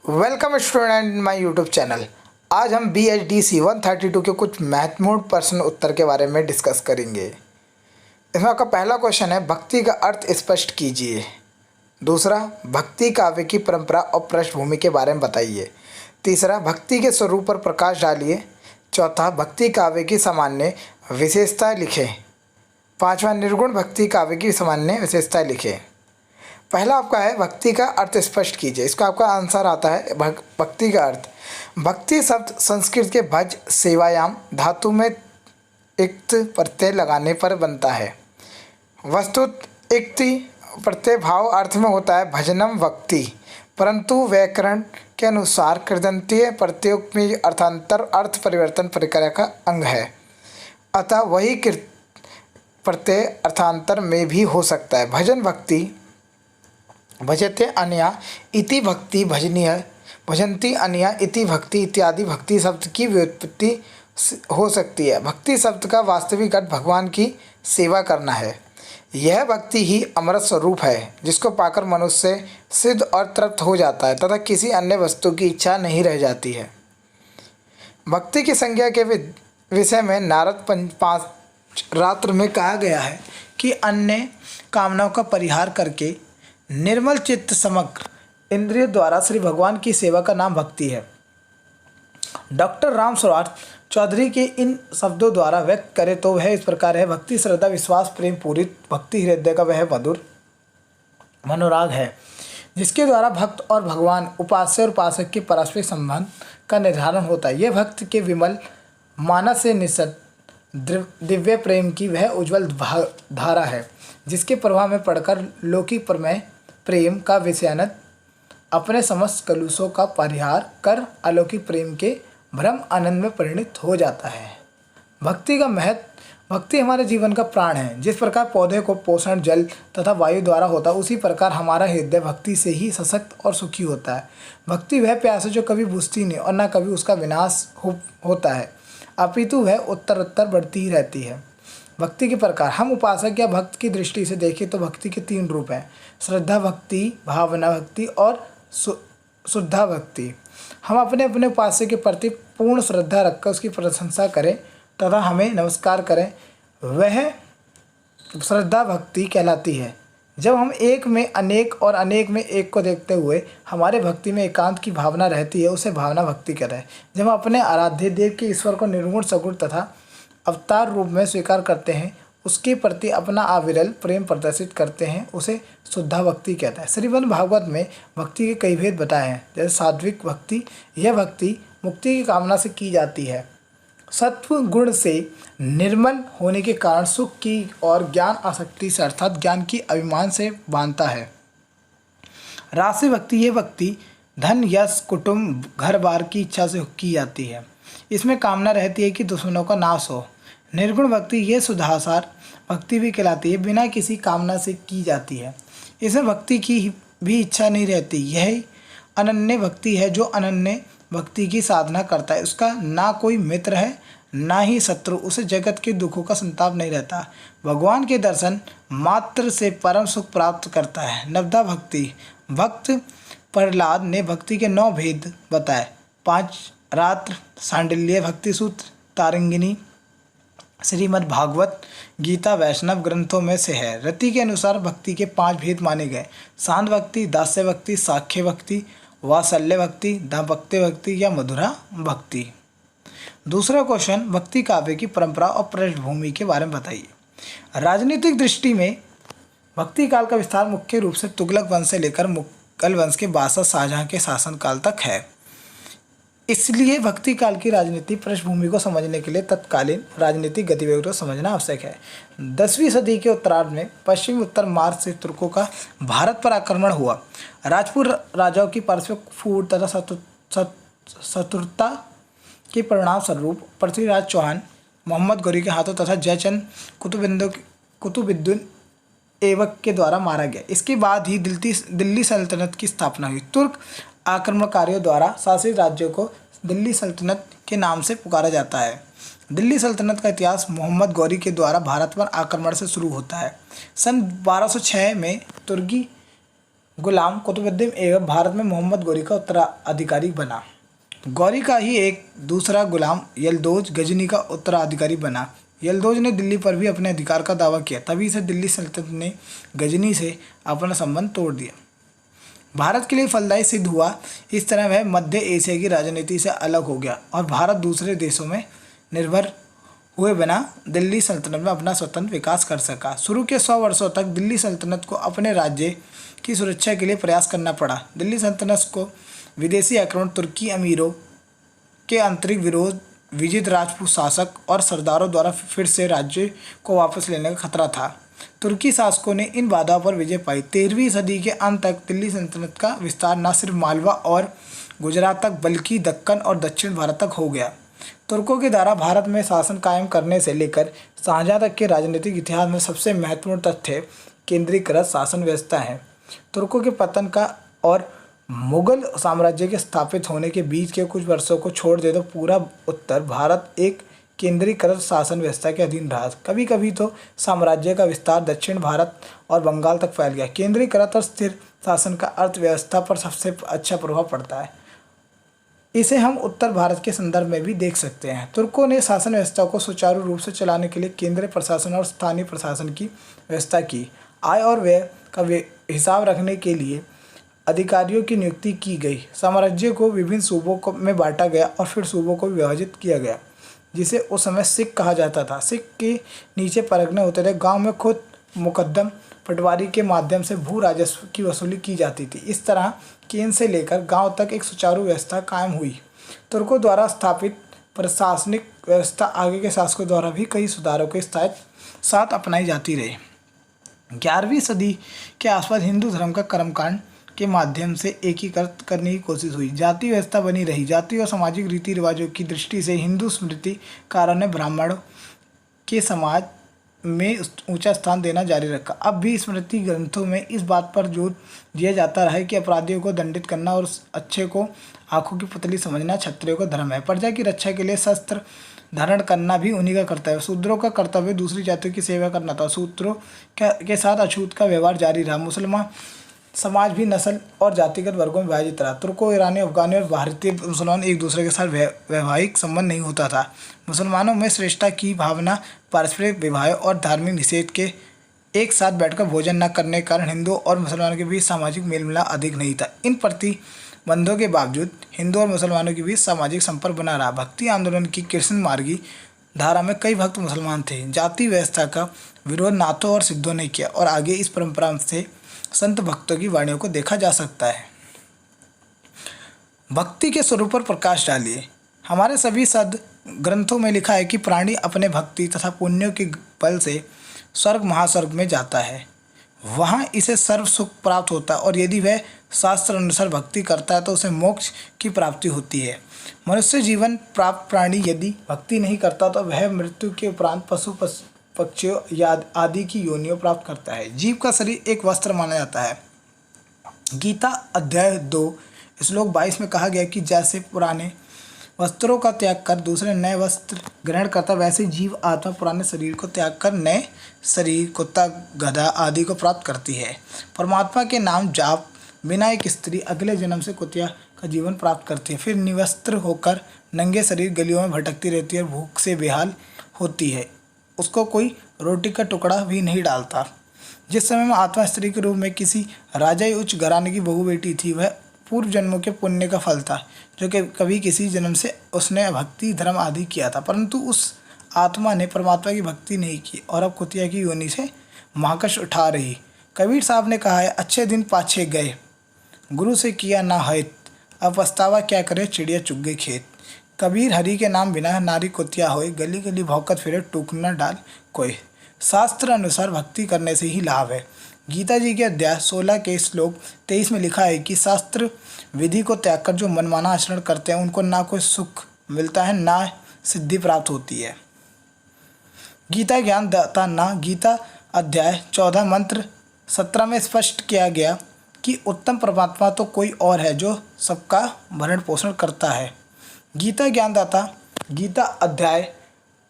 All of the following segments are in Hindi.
Welcome student my YouTube channel. आज हम BHDC 132 के कुछ महत्वपूर्ण प्रश्न उत्तर के बारे में डिस्कस करेंगे। इसमें आपका पहला क्वेश्चन है, भक्ति का अर्थ स्पष्ट कीजिए। दूसरा, भक्ति काव्य की परंपरा और पृष्ठभूमि के बारे में बताइए। तीसरा, भक्ति के स्वरूप पर प्रकाश डालिए। चौथा, भक्ति काव्य की सामान्य विशेषता लिखें। पाँचवा, निर्गुण भक्ति काव्य की सामान्य विशेषता लिखें। पहला आपका है, भक्ति का अर्थ स्पष्ट कीजिए। इसका आपका आंसर आता है भक्ति का अर्थ। भक्ति शब्द संस्कृत के भज सेवायाम धातु में इक्त प्रत्यय लगाने पर बनता है। वस्तुत इक्ति प्रत्यय भाव अर्थ में होता है भजनम भक्ति, परंतु व्याकरण के अनुसार कृदंतीय प्रत्ययों में अर्थांतर अर्थ परिवर्तन प्रक्रिया का अंग है। अतः वही कृत प्रत्यय अर्थांतर में भी हो सकता है। भजन भक्ति, भजते अन्या इति भक्ति, भजनीय भजंती अन्या इति भक्ति इत्यादि भक्ति शब्द की व्युत्पत्ति हो सकती है। भक्ति शब्द का वास्तविक अर्थ भगवान की सेवा करना है। यह भक्ति ही अमृत स्वरूप है, जिसको पाकर मनुष्य सिद्ध और तृप्त हो जाता है तथा किसी अन्य वस्तु की इच्छा नहीं रह जाती है। भक्ति की संज्ञा के विषय में नारद पांच रात्र में कहा गया है कि अन्य कामनाओं का परिहार करके निर्मल चित्त समग्र इंद्रिय द्वारा श्री भगवान की सेवा का नाम भक्ति है। डॉक्टर राम स्वराज चौधरी के इन शब्दों द्वारा व्यक्त करें तो वह इस प्रकार है। भक्ति श्रद्धा विश्वास प्रेम पूरित भक्ति हृदय का वह मधुर मनोराग है, जिसके द्वारा भक्त और भगवान उपास्य और उपासक के पारस्परिक संबंध का निर्धारण होता है। यह भक्त के विमल मानस से निश्चित दिव्य प्रेम की वह उज्ज्वल धारा है, जिसके प्रभाव में पढ़कर लौकिक प्रमेय प्रेम का विषयानंद अपने समस्त कलुषों का परिहार कर अलौकिक प्रेम के भ्रम आनंद में परिणत हो जाता है। भक्ति का महत्व, भक्ति हमारे जीवन का प्राण है। जिस प्रकार पौधे को पोषण जल तथा वायु द्वारा होता है, उसी प्रकार हमारा हृदय भक्ति से ही सशक्त और सुखी होता है। भक्ति वह प्यास है जो कभी बुझती नहीं और न कभी उसका विनाश होता है, अपितु वह उत्तरोत्तर बढ़ती ही रहती है। भक्ति के प्रकार, हम उपासक या भक्त की दृष्टि से देखें तो भक्ति के 3 रूप हैं: श्रद्धा भक्ति, भावना भक्ति और शुद्धा भक्ति। हम अपने अपने उपासक के प्रति पूर्ण श्रद्धा रखकर उसकी प्रशंसा करें तथा हमें नमस्कार करें, वह श्रद्धा भक्ति कहलाती है। जब हम एक में अनेक और अनेक में एक को देखते हुए हमारे भक्ति में एकांत की भावना रहती है, उसे भावना भक्ति कहते हैं। जब हम अपने आराध्य देव के ईश्वर को निर्गुण सगुण तथा अवतार रूप में स्वीकार करते हैं, उसके प्रति अपना अविरल प्रेम प्रदर्शित करते हैं, उसे शुद्धा भक्ति कहता है। श्रीमद् भागवत में भक्ति के कई भेद बताए हैं। जैसे सात्विक भक्ति, यह भक्ति मुक्ति की कामना से की जाती है। सत्व गुण से निर्मल होने के कारण सुख की और ज्ञान आसक्ति से अर्थात ज्ञान की अभिमान से बांधता है। राशि भक्ति, यह भक्ति धन यश कुटुंब घर बार की इच्छा से की जाती है। इसमें कामना रहती है कि दुश्मनों का नाश हो। निर्गुण भक्ति, ये सुधासार भक्ति भी कहलाती है, बिना किसी कामना से की जाती है। इसमें भक्ति की भी इच्छा नहीं रहती। यह अनन्य भक्ति है जो अनन्य भक्ति की साधना करता है। उसका ना कोई मित्र है ना ही शत्रु, उसे जगत के दुखों का संताप नहीं रहता। भगवान के दर्शन मात्र से परम सुख प्राप्त करता है। नवधा भक्ति, भक्त प्रहलाद ने भक्ति के 9 भेद बताए। 5 रात्र सांडिल्य भक्ति सूत्र, तारंगिनी, श्रीमद् भागवत गीता वैष्णव ग्रंथों में से है। रति के अनुसार भक्ति के 5 भेद माने गए: शांत भक्ति, दास्य भक्ति, साख्य भक्ति, वात्सल्य भक्ति, दाम्पत्य भक्ति या मधुरा भक्ति। दूसरा क्वेश्चन, भक्ति काव्य की परंपरा और पृष्ठभूमि के बारे में बताइए। राजनीतिक दृष्टि में भक्ति काल का विस्तार मुख्य रूप से तुगलक वंश से लेकर मुगल वंश के बादशाह शाहजहां के शासनकाल तक है। इसलिए भक्ति काल की राजनीति पृष्ठभूमि को समझने के लिए तत्कालीन राजनीतिक गतिविधियों को समझना आवश्यक है। 10वीं सदी के उत्तरार्ध में पश्चिमी उत्तर मार्ग से तुर्कों का भारत पर आक्रमण हुआ। राजपूत राजाओं की पारस्परिक फूट तथा शत्रुता के परिणाम स्वरूप पृथ्वीराज चौहान मोहम्मद गौरी के हाथों तथा जयचंद कुतुबुद्दीन ऐबक के द्वारा मारा गया। इसके बाद ही दिल्ली सल्तनत की स्थापना हुई। तुर्क आक्रमणकारियों द्वारा शासित राज्यों को दिल्ली सल्तनत के नाम से पुकारा जाता है। दिल्ली सल्तनत का इतिहास मोहम्मद गौरी के द्वारा भारत पर आक्रमण से शुरू होता है। सन 1206 में तुर्की गुलाम कुतुबुद्दीन ऐबक भारत में मोहम्मद गौरी का उत्तराधिकारी बना। गौरी का ही एक दूसरा गुलाम यलदौज गजनी का उत्तराधिकारी बना। यलदौज ने दिल्ली पर भी अपने अधिकार का दावा किया, तभी से दिल्ली सल्तनत ने गजनी से अपना संबंध तोड़ दिया। भारत के लिए फलदायी सिद्ध हुआ। इस तरह वह मध्य एशिया की राजनीति से अलग हो गया और भारत दूसरे देशों में निर्भर हुए बिना दिल्ली सल्तनत में अपना स्वतंत्र विकास कर सका। शुरू के 100 वर्षों तक दिल्ली सल्तनत को अपने राज्य की सुरक्षा के लिए प्रयास करना पड़ा। दिल्ली सल्तनत को विदेशी आक्रमण, तुर्की अमीरों के आंतरिक विरोध, विजित राजपूत शासक और सरदारों द्वारा फिर से राज्य को वापस लेने का खतरा था। तुर्की शासकों ने इन बाधाओं पर विजय पाई। 13वीं सदी के अंत तक दिल्ली सल्तनत का विस्तार न सिर्फ मालवा और गुजरात तक बल्कि दक्कन और दक्षिण भारत तक हो गया। तुर्कों के द्वारा भारत में शासन कायम करने से लेकर शाहजहाँ तक के राजनीतिक इतिहास में सबसे महत्वपूर्ण तथ्य केंद्रीकृत शासन व्यवस्था है। तुर्कों के पतन का और मुगल साम्राज्य के स्थापित होने के बीच के कुछ वर्षों को छोड़ दे तो पूरा उत्तर भारत एक केंद्रीकृत शासन व्यवस्था के अधीन रहा। कभी कभी तो साम्राज्य का विस्तार दक्षिण भारत और बंगाल तक फैल गया। केंद्रीकृत और स्थिर शासन का अर्थव्यवस्था पर सबसे अच्छा प्रभाव पड़ता है। इसे हम उत्तर भारत के संदर्भ में भी देख सकते हैं। तुर्कों ने शासन व्यवस्था को सुचारू रूप से चलाने के लिए केंद्रीय प्रशासन और स्थानीय प्रशासन की व्यवस्था की। आय और व्यय का हिसाब रखने के लिए अधिकारियों की नियुक्ति की गई। साम्राज्य को विभिन्न सूबों में बांटा गया और फिर सूबों को विभाजित किया गया, जिसे उस समय सिख कहा जाता था। सिख के नीचे परगने होते थे। गांव में खुद मुकद्दम पटवारी के माध्यम से भू राजस्व की वसूली की जाती थी। इस तरह केंद्र से लेकर गांव तक एक सुचारू व्यवस्था कायम हुई। तुर्कों द्वारा स्थापित प्रशासनिक व्यवस्था आगे के शासकों द्वारा भी कई सुधारों के साथ अपनाई जाती रही। 11वीं सदी के आसपास हिंदू धर्म का कर्मकांड के माध्यम से एकीकृत करने की कोशिश हुई। जाति व्यवस्था बनी रही। जाति और सामाजिक रीति रिवाजों की दृष्टि से हिंदू स्मृतिकारों ने ब्राह्मणों के समाज में ऊंचा स्थान देना जारी रखा। अब भी स्मृति ग्रंथों में इस बात पर जोर दिया जाता रहा है कि अपराधियों को दंडित करना और अच्छे को आंखों की पुतली समझना क्षत्रियों का धर्म है। प्रजा की रक्षा के लिए शस्त्र धारण करना भी उन्हीं का कर्तव्य है। शूद्रों का कर्तव्य दूसरी जातियों की सेवा करना था। शूद्रों के साथ अछूत का व्यवहार जारी रहा। मुसलमान समाज भी नस्ल और जातिगत वर्गों में विभाजित रहा। तुर्कों, ईरानी, अफगानी और भारतीय मुसलमान एक दूसरे के साथ वैवाहिक संबंध नहीं होता था। मुसलमानों में श्रेष्ठता की भावना, पारस्परिक विवाह और धार्मिक निषेध के एक साथ बैठकर भोजन न करने के कारण हिंदुओं और मुसलमानों के बीच सामाजिक मेल मिलाप अधिक नहीं था। इन प्रतिबंधों के बावजूद हिंदू और मुसलमानों के बीच सामाजिक संपर्क बना रहा। भक्ति आंदोलन की कृष्ण मार्गी धारा में कई भक्त मुसलमान थे। जाति व्यवस्था का विरोध नाथों और सिद्धों ने किया और आगे इस परंपरा से संत भक्तों की वाणियों को देखा जा सकता है। भक्ति के स्वरूप पर प्रकाश डालिए। हमारे सभी सद ग्रंथों में लिखा है कि प्राणी अपने भक्ति तथा पुण्यों के बल से स्वर्ग महास्वर्ग में जाता है। वहाँ इसे सर्व सुख प्राप्त होता है और यदि वह शास्त्र अनुसार भक्ति करता है तो उसे मोक्ष की प्राप्ति होती है। मनुष्य जीवन प्राप्त प्राणी यदि भक्ति नहीं करता तो वह मृत्यु के उपरांत पशु पक्षियों या आदि की योनियों प्राप्त करता है। जीव का शरीर एक वस्त्र माना जाता है। गीता अध्याय 2 श्लोक 22 में कहा गया कि जैसे पुराने वस्त्रों का त्याग कर दूसरे नए वस्त्र ग्रहण करता, वैसे जीव आत्मा पुराने शरीर को त्याग कर नए शरीर, कुत्ता, गधा आदि को प्राप्त करती है। परमात्मा के नाम जाप बिना एक स्त्री अगले जन्म से कुतिया का जीवन प्राप्त करती है, फिर निवस्त्र होकर नंगे शरीर गलियों में भटकती रहती है और भूख से बेहाल होती है। उसको कोई रोटी का टुकड़ा भी नहीं डालता। जिस समय में आत्मा स्त्री के रूप में किसी राजा या उच्च घराने की बहू बेटी थी, वह पूर्व जन्मों के पुण्य का फल था जो कि कभी किसी जन्म से उसने भक्ति धर्म आदि किया था, परंतु उस आत्मा ने परमात्मा की भक्ति नहीं की और अब कुतिया की योनि से महाकश उठा रही। कबीर साहब ने कहा है, अच्छे दिन पाछे गए, गुरु से किया ना हित, अब पछतावा क्या करे, चिड़िया चुग गई खेत। कबीर हरि के नाम बिना नारी कुतिया होए, गली गली भौकत फिरे, टूक न डाल कोई। शास्त्र अनुसार भक्ति करने से ही लाभ है। गीता जी के अध्याय 16 के श्लोक 23 में लिखा है कि शास्त्र विधि को त्याग कर जो मनमाना आचरण करते हैं उनको ना कोई सुख मिलता है ना सिद्धि प्राप्त होती है। गीता ज्ञान दाता ना। गीता अध्याय 14 मंत्र 17 में स्पष्ट किया गया कि उत्तम परमात्मा तो कोई और है जो सबका भरण पोषण करता है। गीता ज्ञानदाता। गीता अध्याय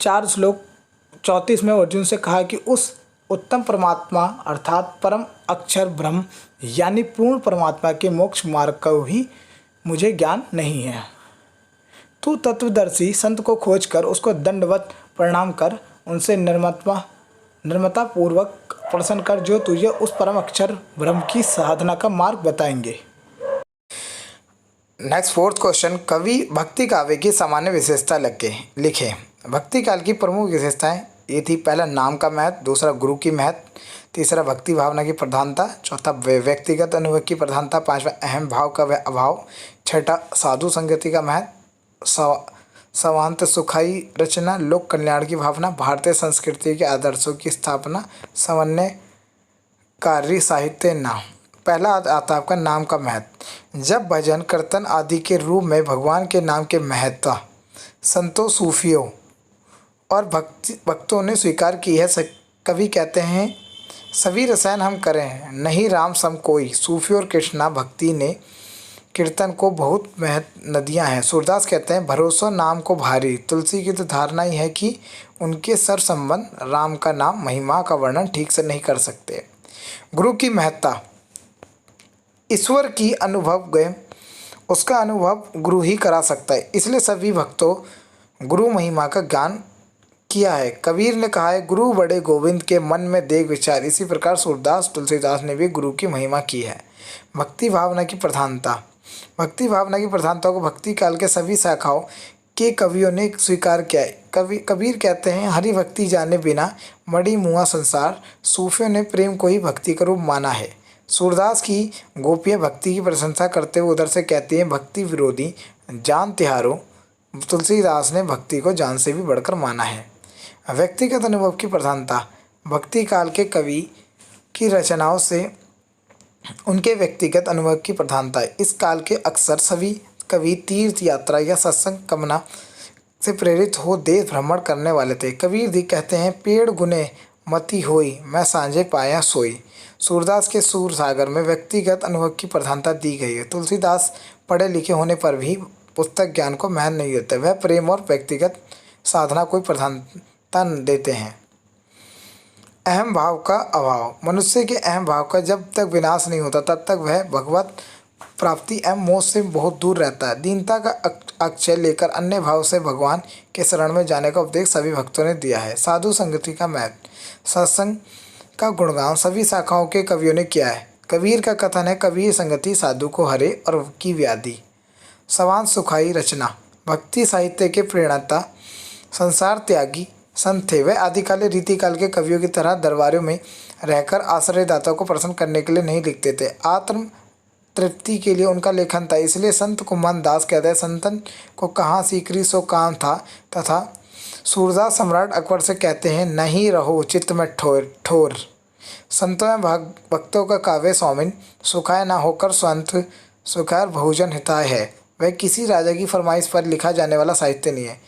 4 श्लोक 34 में अर्जुन से कहा कि उस उत्तम परमात्मा अर्थात परम अक्षर ब्रह्म यानी पूर्ण परमात्मा के मोक्ष मार्ग का भी मुझे ज्ञान नहीं है। तू तत्वदर्शी संत को खोज कर उसको दंडवत प्रणाम कर उनसे निर्मता पूर्वक प्रश्न कर, जो तुझे उस परम अक्षर ब्रह्म की साधना का मार्ग बताएंगे। नेक्स्ट फोर्थ क्वेश्चन, कवि भक्ति काव्य की सामान्य विशेषता लिखे। भक्ति काल की प्रमुख विशेषताएं ये थी, पहला नाम का महत्व, दूसरा गुरु की महत्व, तीसरा भक्ति भावना की प्रधानता, चौथा व्यक्तिगत अनुभव की प्रधानता, पांचवा अहम भाव का अभाव, छठा साधु संगति का महत्व, स्वांत सुखाई रचना, लोक कल्याण की भावना, भारतीय संस्कृति के आदर्शों की स्थापना, समन्वयकारी साहित्य नाम। पहला आता है आपका नाम का महत्व। जब भजन कीर्तन आदि के रूप में भगवान के नाम के महत्व संतों, सूफियों और भक्तों ने स्वीकार की है। कवि कहते हैं, सभी रसायन हम करें नहीं राम सम कोई। सूफी और कृष्णा भक्ति ने कीर्तन को बहुत महत्व नदियाँ हैं। सूरदास कहते हैं, भरोसा नाम को भारी। तुलसी की तो धारणा ही है कि उनके सर संबंध राम का नाम महिमा का वर्णन ठीक से नहीं कर सकते। गुरु की महत्ता, ईश्वर की अनुभव गए उसका अनुभव गुरु ही करा सकता है, इसलिए सभी भक्तों गुरु महिमा का ज्ञान किया है। कबीर ने कहा है, गुरु बड़े गोविंद के मन में देख विचार। इसी प्रकार सूरदास तुलसीदास ने भी गुरु की महिमा की है। भक्ति भावना की प्रधानता, भक्ति भावना की प्रधानता को भक्ति काल के सभी शाखाओं के कवियों ने स्वीकार किया है। कबीर कहते हैं, हरि भक्ति जाने बिना मड़ी मुआ संसार। सूफियों ने प्रेम को ही भक्ति का रूप माना है। सूरदास की गोपियाँ भक्ति की प्रशंसा करते हुए उधर से कहती हैं, भक्ति विरोधी जान तिहारो। तुलसीदास ने भक्ति को जान से भी बढ़कर माना है। व्यक्तिगत अनुभव की प्रधानता, भक्ति काल के कवि की रचनाओं से उनके व्यक्तिगत अनुभव की प्रधानता है। इस काल के अक्सर सभी कवि तीर्थ यात्रा या सत्संग कामना से प्रेरित हो देश भ्रमण करने वाले थे। कबीर जी कहते हैं, पेड़ गुने मति होई मैं सांझे पाया सोई। सूरदास के सूर सागर में व्यक्तिगत अनुभव की प्रधानता दी गई है। तुलसीदास पढ़े लिखे होने पर भी पुस्तक ज्ञान को महत्व नहीं देते, वह प्रेम और व्यक्तिगत साधना को प्रधानता देते हैं। अहम भाव का अभाव, मनुष्य के अहम भाव का जब तक विनाश नहीं होता तब तक वह भगवत प्राप्ति एवं मोक्ष से बहुत दूर रहता है। दीनता का अक्षय लेकर अन्य भाव से भगवान के शरण में जाने का उपदेश सभी भक्तों ने दिया है। साधु संगति का महत्व, सत्संग का गुणगान सभी शाखाओं के कवियों ने किया है। कबीर का कथन है, कबीर संगति साधु को हरे और की व्याधि। स्वांत सुखाई रचना, भक्ति साहित्य के प्रेरणा संसार त्यागी संत थे। वे आदिकाल रीतिकाल के कवियों की तरह दरबारों में रहकर आश्रयदाता को प्रसन्न करने के लिए नहीं लिखते थे, आत्म तृप्ति के लिए उनका लेखन था। इसलिए संत कुमान दास कहते हैं, संतन को कहाँ सीकरी सो काम था। तथा सूरदास सम्राट अकबर से कहते हैं, नहीं रहो चित्त में ठोर। संतों में भक्तों का काव्य स्वामिन सुखाय ना होकर स्वंत सुखाय बहुजन हिताय है। वह किसी राजा की फरमाइश पर लिखा जाने वाला साहित्य नहीं है,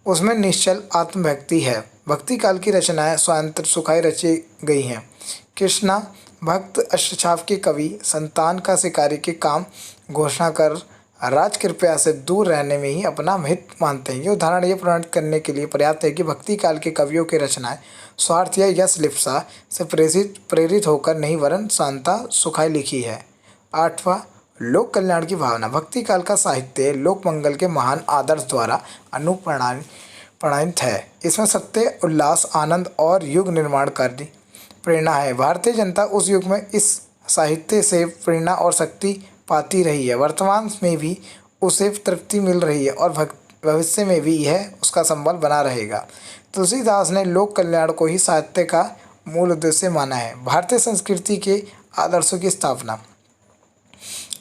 उसमें निश्चल आत्मभक्ति है। भक्ति काल की रचनाएं स्वांत सुखाई रची गई हैं। कृष्णा भक्त अष्टछाप के कवि संतान का शिकारी के काम घोषणा कर राज कृपया से दूर रहने में ही अपना हित मानते हैं। ये उदाहरण ये प्रमाणित करने के लिए पर्याप्त है कि भक्ति काल के कवियों की रचनाएं स्वार्थ या यश लिप्सा से प्रेरित होकर नहीं वरन शांता सुखाई लिखी है। आठवां, लोक कल्याण की भावना, भक्ति काल का साहित्य लोक मंगल के महान आदर्श द्वारा अनुप्राणित है। इसमें सत्य, उल्लास, आनंद और युग निर्माण की प्रेरणा है। भारतीय जनता उस युग में इस साहित्य से प्रेरणा और शक्ति पाती रही है। वर्तमान में भी उसे तृप्ति मिल रही है और भविष्य में भी यह उसका संबल बना रहेगा। तुलसीदास ने लोक कल्याण को ही साहित्य का मूल उद्देश्य माना है। भारतीय संस्कृति के आदर्शों की स्थापना,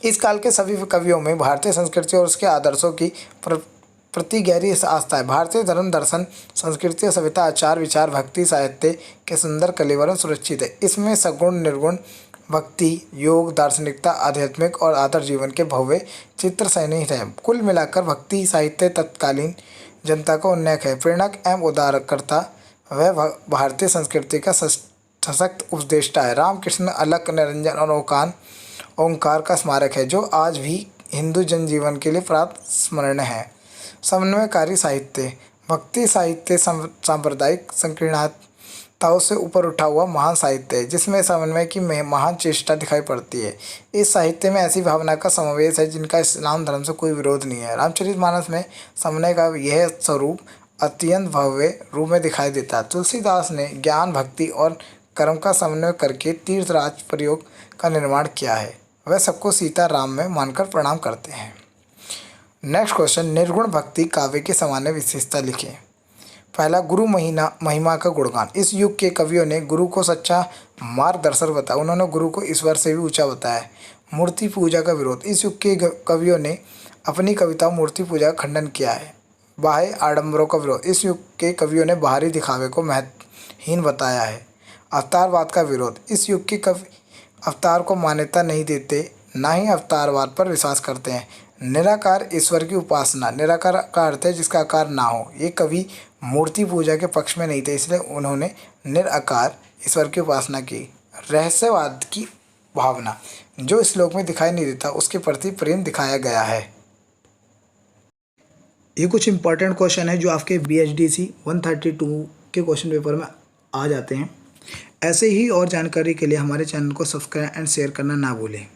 इस काल के सभी कवियों में भारतीय संस्कृति और उसके आदर्शों की प्रति गहरी आस्था है। भारतीय धर्म, दर्शन, संस्कृति, सभ्यता, आचार विचार, भक्ति साहित्य के सुंदर कलेवरन सुरक्षित है। इसमें सगुण, निर्गुण, भक्ति, योग, दार्शनिकता, आध्यात्मिक और आदर्श जीवन के भव्य चित्र सन्निहित है। कुल मिलाकर भक्ति साहित्य तत्कालीन जनता का उन्नयक है, प्रेरक एवं उद्धारकर्ता। वह भारतीय संस्कृति का सशक्त उपदेष्टा है। रामकृष्ण, अलख, निरंजन और ओंकार का स्मारक है, जो आज भी हिंदू जनजीवन के लिए प्रात स्मरणीय है। समन्वयकारी साहित्य, भक्ति साहित्य सांप्रदायिक संकीर्णता सत्ताओं से ऊपर उठा हुआ महान साहित्य है जिसमें समन्वय की महान चेष्टा दिखाई पड़ती है। इस साहित्य में ऐसी भावना का समावेश है जिनका इस्लाम धर्म से कोई विरोध नहीं है। रामचरितमानस में समन्वय का यह स्वरूप अत्यंत भव्य रूप में दिखाई देता है। तुलसीदास ने ज्ञान, भक्ति और कर्म का समन्वय करके तीर्थराज प्रयोग का निर्माण किया है। वह सबको सीता राम में मानकर प्रणाम करते हैं। नेक्स्ट क्वेश्चन, निर्गुण भक्ति काव्य की सामान्य विशेषता लिखें। पहला, गुरु महिमा का गुणगान। इस युग के कवियों ने गुरु को सच्चा मार्गदर्शक बताया। उन्होंने गुरु को ईश्वर से भी ऊंचा बताया। मूर्ति पूजा का विरोध। इस युग के कवियों ने अपनी कविताओं मूर्ति पूजा का खंडन किया है। बाह्य आडंबरों का विरोध। इस युग के कवियों ने बाहरी दिखावे को महत्वहीन बताया है। अवतारवाद का विरोध। इस युग के कवि अवतार को मान्यता नहीं देते, ना ही अवतारवाद पर विश्वास करते हैं। निराकार ईश्वर की उपासना। निराकार का अर्थ है जिसका आकार ना हो। ये कवि मूर्ति पूजा के पक्ष में नहीं थे, इसलिए उन्होंने निराकार ईश्वर की उपासना की। रहस्यवाद की भावना। जो श्लोक में दिखाई नहीं देता उसके प्रति प्रेम दिखाया गया है। ये कुछ इंपॉर्टेंट क्वेश्चन है जो आपके BHDC 132 के क्वेश्चन पेपर में आ जाते हैं। ऐसे ही और जानकारी के लिए हमारे चैनल को सब्सक्राइब एंड शेयर करना ना भूलें।